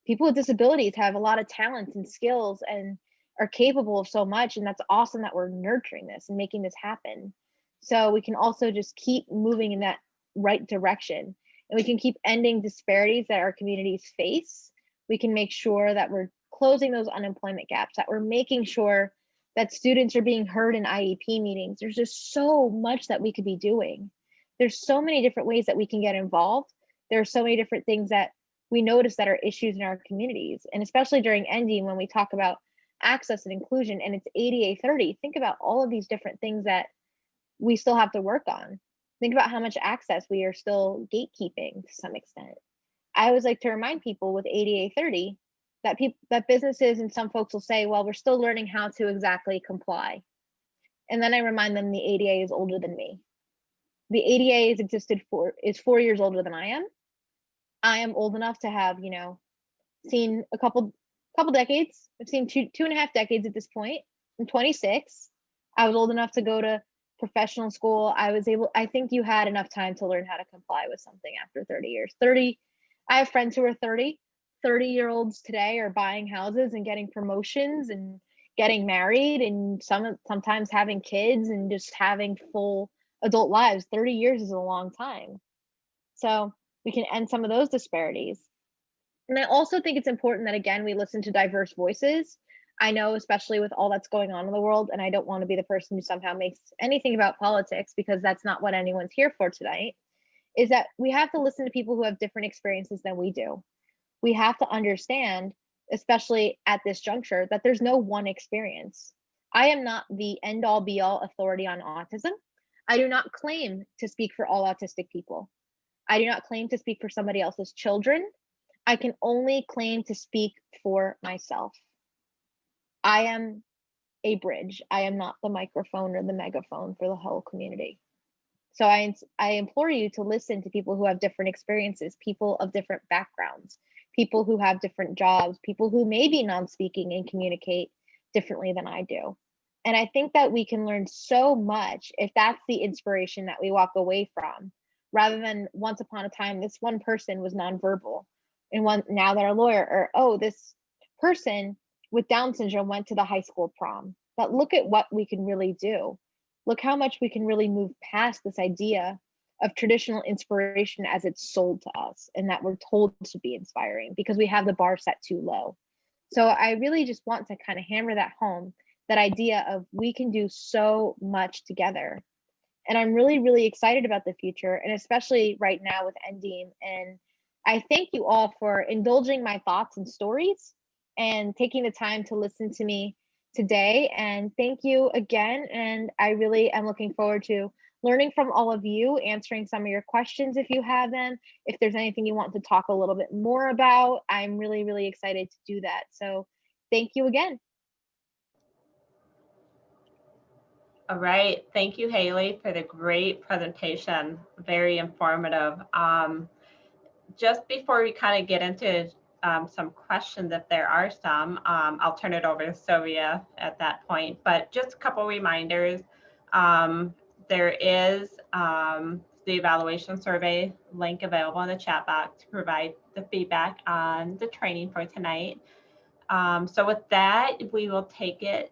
people with disabilities have a lot of talents and skills and are capable of so much, and that's awesome that we're nurturing this and making this happen. So we can also just keep moving in that right direction, and we can keep ending disparities that our communities face. We can make sure that we're closing those unemployment gaps, that we're making sure that students are being heard in IEP meetings. There's just so much that we could be doing. There's so many different ways that we can get involved. There are so many different things that we notice that are issues in our communities. And especially during NDEAM, when we talk about access and inclusion and it's ADA 30, think about all of these different things that we still have to work on. Think about how much access we are still gatekeeping to some extent. I always like to remind people with ADA 30 that that businesses and some folks will say, well, we're still learning how to exactly comply. And then I remind them the ADA is older than me. The ADA has existed is 4 years older than I am. I am old enough to have, seen a couple decades. I've seen two and a half decades at this point. I'm 26. I was old enough to go to professional school. I think you had enough time to learn how to comply with something after 30 years. I have friends who are 30-year-olds today are buying houses and getting promotions and getting married and sometimes having kids and just having full adult lives. 30 years is a long time. So we can end some of those disparities. And I also think it's important that, again, we listen to diverse voices. I know, especially with all that's going on in the world, and I don't want to be the person who somehow makes anything about politics because that's not what anyone's here for tonight, is that we have to listen to people who have different experiences than we do. We have to understand, especially at this juncture, that there's no one experience. I am not the end-all be-all authority on autism. I do not claim to speak for all autistic people. I do not claim to speak for somebody else's children. I can only claim to speak for myself. I am a bridge. I am not the microphone or the megaphone for the whole community. So I implore you to listen to people who have different experiences, people of different backgrounds, people who have different jobs, people who may be non-speaking and communicate differently than I do. And I think that we can learn so much if that's the inspiration that we walk away from, rather than once upon a time, this one person was nonverbal and now they're a lawyer, or, oh, this person with Down syndrome went to the high school prom. But look at what we can really do. Look how much we can really move past this idea of traditional inspiration as it's sold to us and that we're told to be inspiring because we have the bar set too low. So I really just want to kind of hammer that home, that idea of we can do so much together. And I'm really, really excited about the future, and especially right now with NDEAM. And I thank you all for indulging my thoughts and stories and taking the time to listen to me today. And thank you again. And I really am looking forward to learning from all of you, answering some of your questions if you have them. If there's anything you want to talk a little bit more about, I'm really, really excited to do that. So thank you again. All right. Thank you, Haley, for the great presentation. Very informative. Just before we kind of get into some questions, if there are some, I'll turn it over to Sylvia at that point. But just a couple reminders. There is the evaluation survey link available in the chat box to provide the feedback on the training for tonight. So with that, we will take it.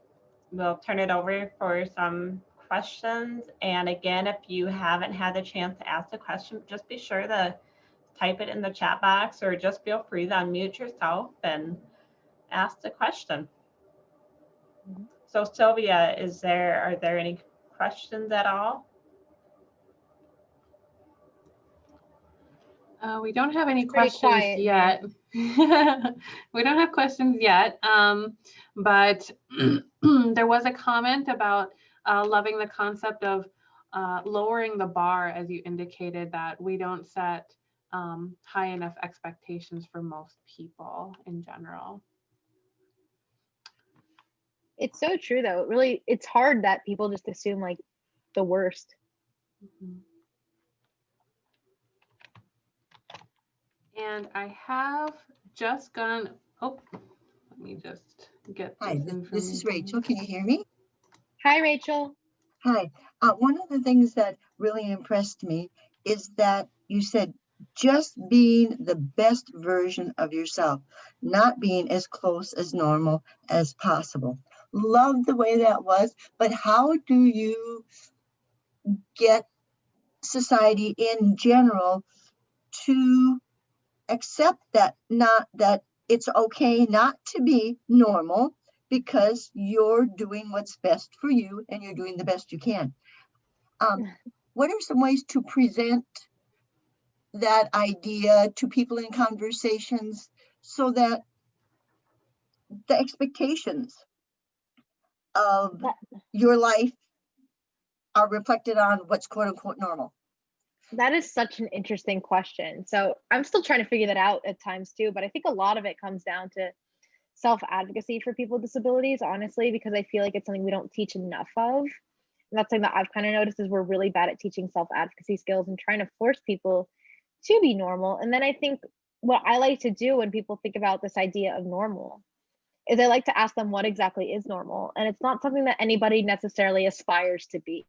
We'll turn it over for some questions. And again, if you haven't had the chance to ask the question, just be sure to type it in the chat box or just feel free to unmute yourself and ask the question. So Sylvia, are there any questions at all? We don't have any questions yet. We don't have questions yet, but there was a comment about loving the concept of lowering the bar, as you indicated, that we don't set high enough expectations for most people in general. It's so true, though. It's hard that people just assume like the worst. Mm-hmm. And I have just gone, let me just get this information. Hi, this is Rachel. Can you hear me? Hi, Rachel. Hi. One of the things that really impressed me is that you said just being the best version of yourself, not being as close as normal as possible. Love the way that was, but how do you get society in general to accept that it's okay not to be normal because you're doing what's best for you and you're doing the best you can. What are some ways to present that idea to people in conversations so that the expectations of your life are reflected on what's quote unquote normal? That is such an interesting question. So I'm still trying to figure that out at times too, but I think a lot of it comes down to self-advocacy for people with disabilities, honestly, because I feel like it's something we don't teach enough of. And that's something that I've kind of noticed is we're really bad at teaching self-advocacy skills and trying to force people to be normal. And then I think what I like to do when people think about this idea of normal is I like to ask them what exactly is normal. And it's not something that anybody necessarily aspires to be,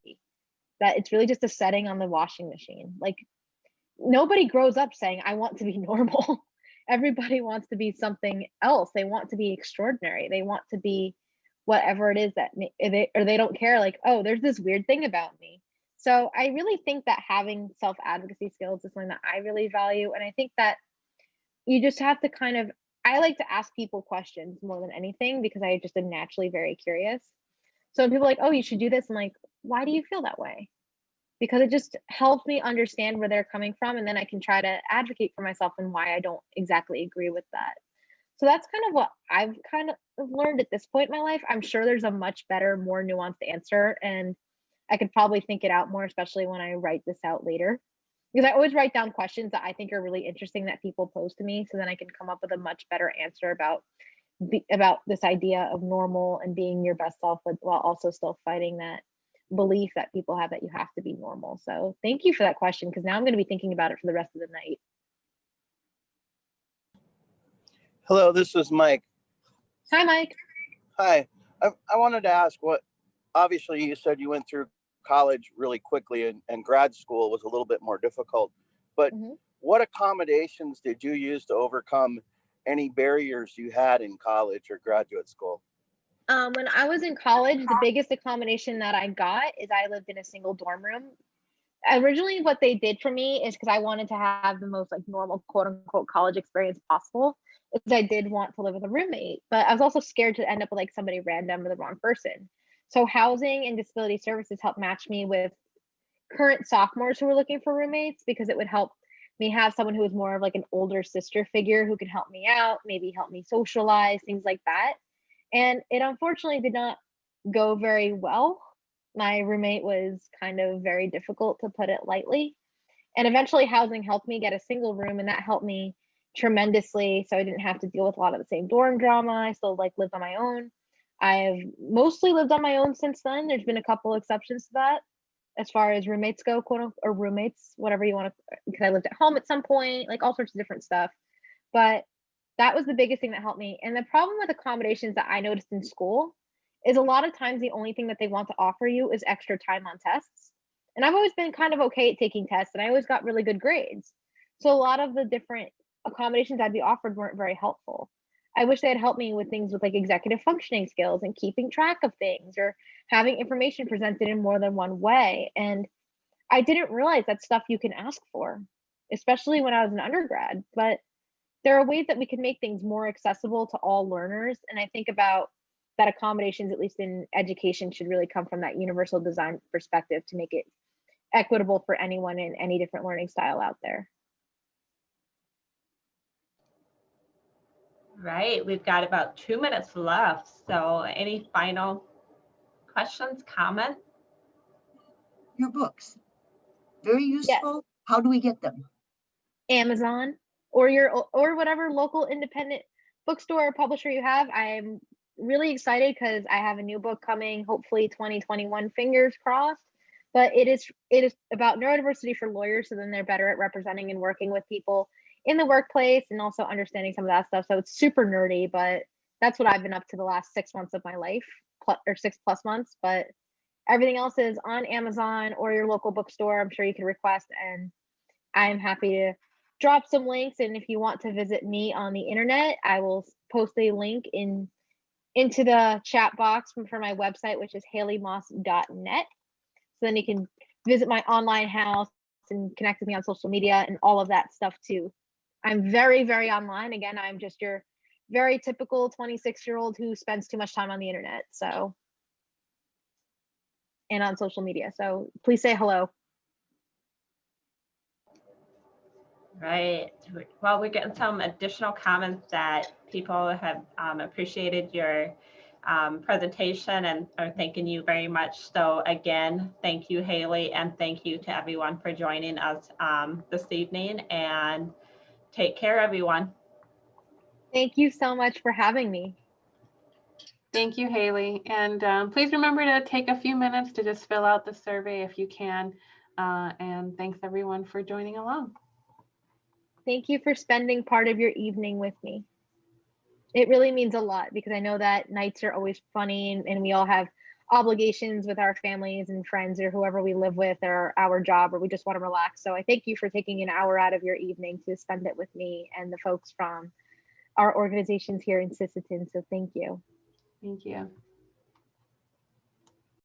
that it's really just a setting on the washing machine. Like nobody grows up saying, I want to be normal. Everybody wants to be something else. They want to be extraordinary. They want to be whatever it is that they don't care, like, oh, there's this weird thing about me. So I really think that having self-advocacy skills is something that I really value. And I think that you just have to kind of, I like to ask people questions more than anything because I just am naturally very curious. So when people are like, oh, you should do this, I'm like, why do you feel that way? Because it just helps me understand where they're coming from. And then I can try to advocate for myself and why I don't exactly agree with that. So that's kind of what I've kind of learned at this point in my life. I'm sure there's a much better, more nuanced answer. And I could probably think it out more, especially when I write this out later. Because I always write down questions that I think are really interesting that people pose to me. So then I can come up with a much better answer about this idea of normal and being your best self, but while also still fighting that belief that people have that you have to be normal. So thank you for that question, because now I'm going to be thinking about it for the rest of the night. Hello, this is Mike. Hi, Mike. Hi. I wanted to ask, what, obviously you said you went through college really quickly and grad school was a little bit more difficult, but what accommodations did you use to overcome any barriers you had in college or graduate school? When I was in college, the biggest accommodation that I got is I lived in a single dorm room. Originally, what they did for me is because I wanted to have the most like normal quote unquote college experience possible, is I did want to live with a roommate, but I was also scared to end up with like somebody random or the wrong person. So housing and disability services helped match me with current sophomores who were looking for roommates, because it would help me have someone who was more of like an older sister figure who could help me out, maybe help me socialize, things like that. And it unfortunately did not go very well. My roommate was kind of very difficult, to put it lightly. And eventually housing helped me get a single room, and that helped me tremendously. So I didn't have to deal with a lot of the same dorm drama. I still like lived on my own. I've mostly lived on my own since then. There's been a couple exceptions to that as far as roommates go, quote unquote, or roommates, whatever you want to, because I lived at home at some point, like all sorts of different stuff. But that was the biggest thing that helped me. And the problem with accommodations that I noticed in school is a lot of times the only thing that they want to offer you is extra time on tests. And I've always been kind of okay at taking tests, and I always got really good grades. So a lot of the different accommodations I'd be offered weren't very helpful. I wish they had helped me with things with like executive functioning skills and keeping track of things, or having information presented in more than one way. And I didn't realize that stuff you can ask for, especially when I was an undergrad. But there are ways that we can make things more accessible to all learners. And I think about that accommodations, at least in education, should really come from that universal design perspective to make it equitable for anyone in any different learning style out there. Right, we've got about 2 minutes left. So any final questions, comments? Your books, very useful. Yes. How do we get them? Amazon or whatever local independent bookstore or publisher you have. I'm really excited because I have a new book coming, hopefully 2021, fingers crossed. But it is about neurodiversity for lawyers, so then they're better at representing and working with people in the workplace and also understanding some of that stuff. So it's super nerdy, but that's what I've been up to the last 6 months of my life, or 6+ months. But everything else is on Amazon or your local bookstore. I'm sure you can request, and I'm happy to drop some links. And if you want to visit me on the internet, I will post a link into the chat box for my website, which is haleymoss.net. So then you can visit my online house and connect with me on social media and all of that stuff too. I'm very, very online. Again, I'm just your very typical 26-year-old who spends too much time on the internet. So, and on social media. So please say hello. Right. Well, we're getting some additional comments that people have appreciated your presentation and are thanking you very much. So again, thank you, Haley, and thank you to everyone for joining us this evening, and take care, everyone. Thank you so much for having me. Thank you, Haley. And please remember to take a few minutes to just fill out the survey if you can. And thanks everyone for joining along. Thank you for spending part of your evening with me. It really means a lot because I know that nights are always funny and we all have obligations with our families and friends or whoever we live with or our job, or we just want to relax. So I thank you for taking an hour out of your evening to spend it with me and the folks from our organizations here in Sisseton. So thank you. Thank you.